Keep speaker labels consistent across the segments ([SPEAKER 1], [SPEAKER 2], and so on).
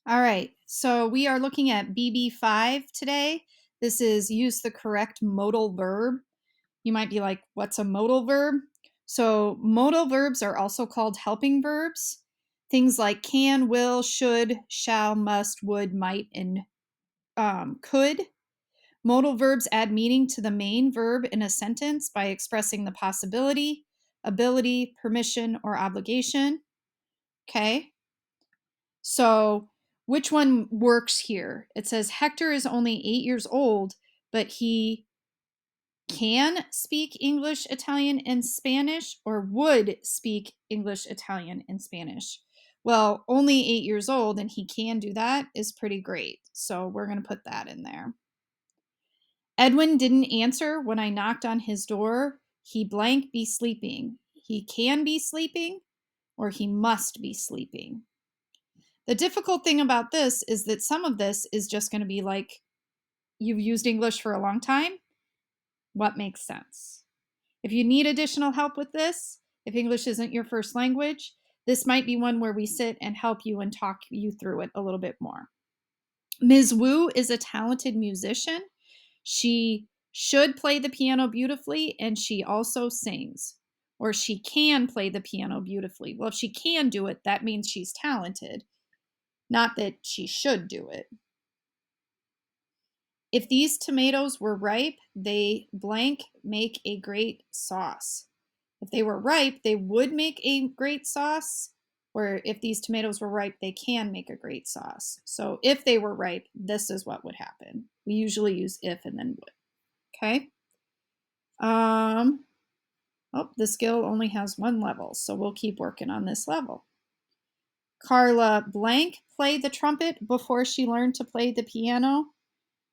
[SPEAKER 1] All right, so we are looking at BB5 today. This is use the correct modal verb. You might be like, what's a modal verb? So modal verbs are also called helping verbs. Things like can, will, should, shall, must, would, might, and could. Modal verbs add meaning to the main verb in a sentence by expressing the possibility, ability, permission, or obligation. Okay. So, which one works here? It says Hector is only 8 years old, but he can speak English, Italian, and Spanish, or would speak English, Italian, and Spanish. Well, only 8 years old and he can do that is pretty great. So, we're going to put that in there. Edwin didn't answer when I knocked on his door. He blank be sleeping. He can be sleeping, or he must be sleeping. The difficult thing about this is that some of this is just going to be like, you've used English for a long time. What makes sense? If you need additional help with this, if English isn't your first language, this might be one where we sit and help you and talk you through it a little bit more. Ms. Wu is a talented musician. She should play the piano beautifully, and she also sings. Or she can play the piano beautifully. Well, if she can do it, that means she's talented. Not that she should do it. If these tomatoes were ripe, they blank make a great sauce. If they were ripe, they would make a great sauce. Or if these tomatoes were ripe, they can make a great sauce. So if they were ripe, this is what would happen. We usually use if and then would. Okay. Oh, the skill only has one level, so we'll keep working on this level. Carla blank played the trumpet before she learned to play the piano.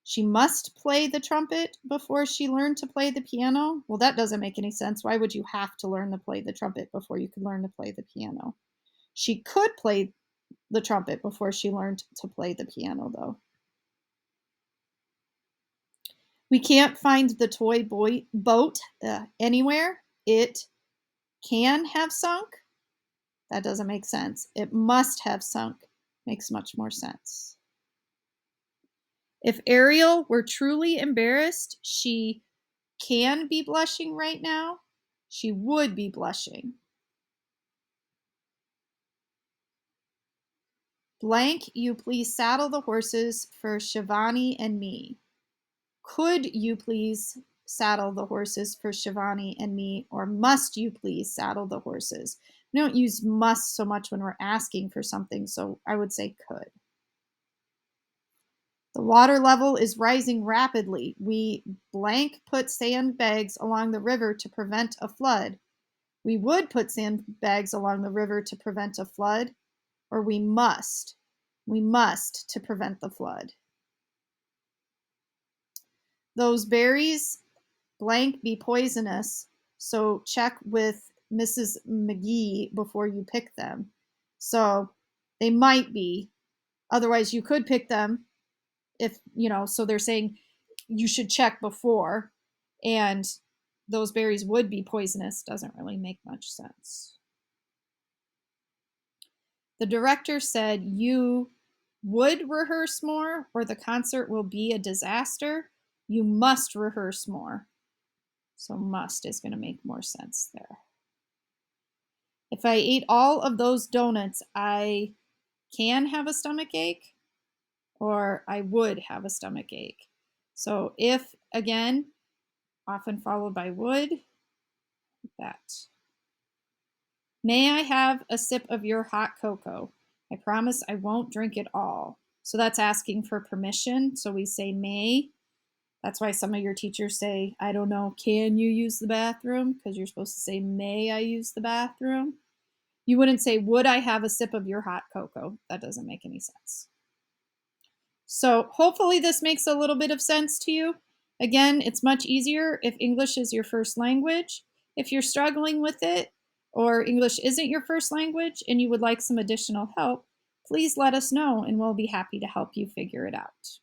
[SPEAKER 1] She must play the trumpet before she learned to play the piano. Well, that doesn't make any sense. Why would you have to learn to play the trumpet before you could learn to play the piano? She could play the trumpet before she learned to play the piano, though. We can't find the toy boat anywhere. It can have sunk. That doesn't make sense. It must have sunk. Makes much more sense. If Ariel were truly embarrassed, she can be blushing right now. She would be blushing. Blank, you please saddle the horses for Shivani and me. Could you please saddle the horses for Shivani and me, or must you please saddle the horses? We don't use must so much when we're asking for something, so I would say could. The water level is rising rapidly. We blank put sandbags along the river to prevent a flood. We would put sandbags along the river to prevent a flood, or we must. We must to prevent the flood. Those berries blank be poisonous, so check with Mrs. McGee before you pick them. So they might be. Otherwise, you could pick them if, so they're saying you should check before, and those berries would be poisonous. Doesn't really make much sense. The director said you would rehearse more or the concert will be a disaster. You must rehearse more. So must is going to make more sense there. If I ate all of those donuts, I can have a stomach ache, or I would have a stomach ache. So if, again, often followed by would, like that. May I have a sip of your hot cocoa? I promise I won't drink it all. So that's asking for permission. So we say may. That's why some of your teachers say, I don't know, can you use the bathroom? Because you're supposed to say, may I use the bathroom? You wouldn't say, would I have a sip of your hot cocoa? That doesn't make any sense. So hopefully this makes a little bit of sense to you. Again, it's much easier if English is your first language. If you're struggling with it, or English isn't your first language and you would like some additional help, please let us know and we'll be happy to help you figure it out.